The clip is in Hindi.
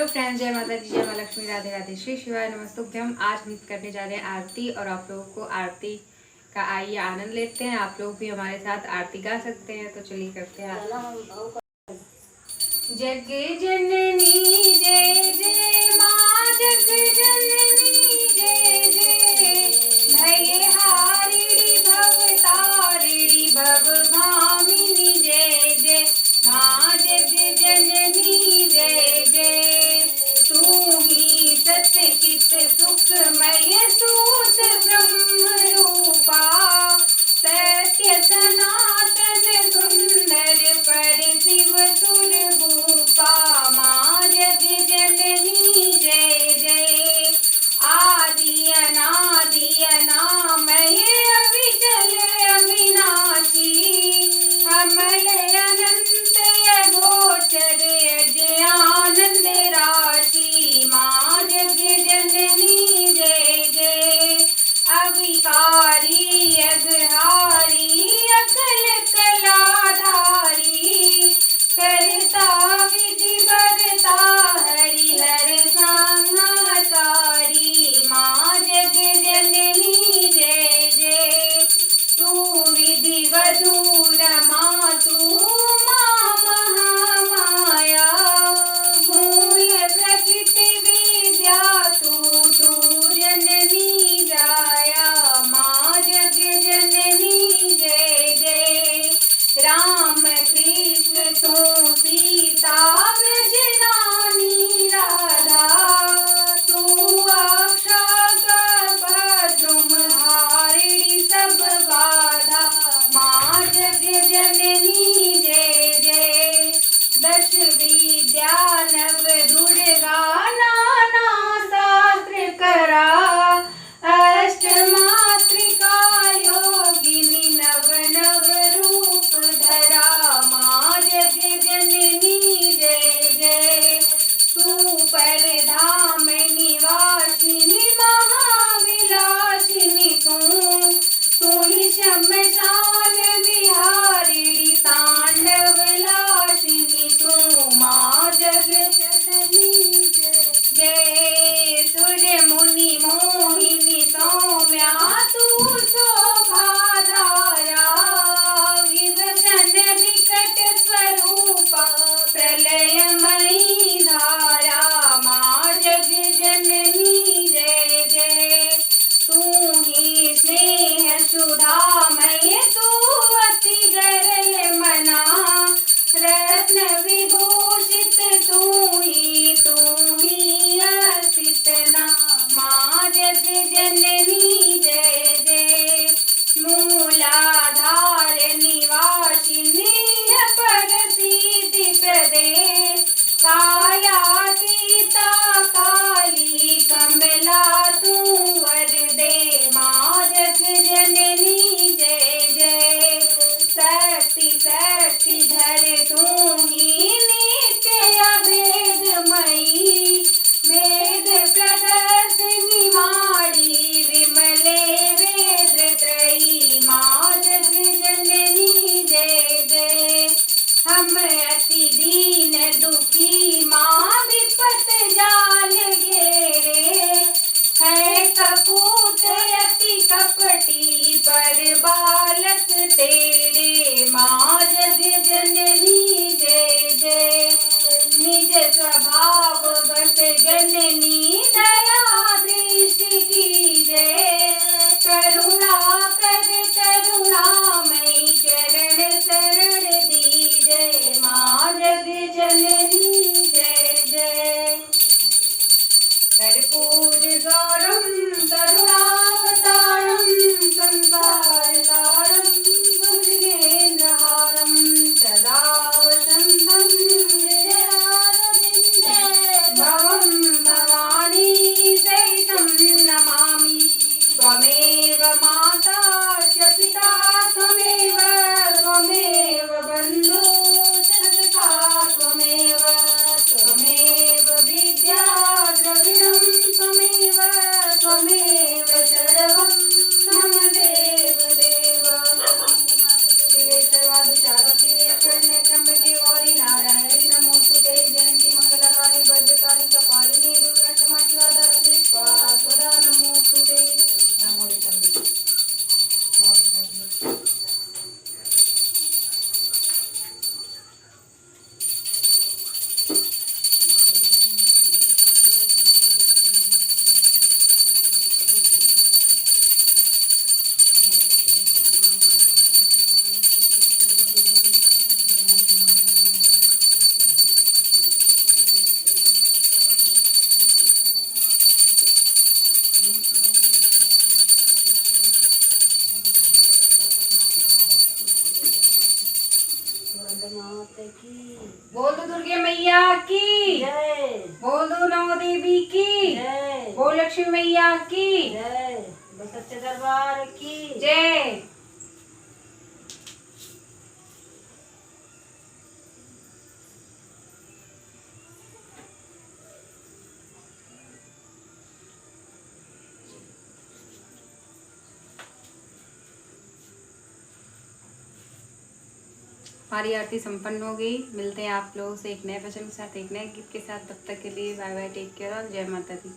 हेलो फ्रेंड्स, जय माता दी, जय माँ लक्ष्मी, राधे राधे, श्री शिवाय नमस्तुभ्यम। आज हम करने जा रहे हैं आरती और आप लोगों को आरती का आइए आनंद लेते हैं। आप लोग भी हमारे साथ आरती गा सकते हैं, तो चलिए करते हैं। जग जननी जय जय माँ, जग जननी जय जय, भय हारिणी भव तारिणी भव भामिनी जय जय माँ, जग जननी जय जय। तू ही सत्य चित सुखमय सूत ब्रह्म रूपा, सत्य सनातन सुंदर पर शिव सुर भूपा। माँ जग जननी जय जय, लक्ष्मी मैया की जय, बस अच्छे दरबार की जय। हमारी आरती संपन्न हो गई। मिलते हैं आप लोगों से एक नए वचन के साथ, एक नए गीत के साथ। तब तक के लिए बाय बाय, टेक केयर और जय माता दी।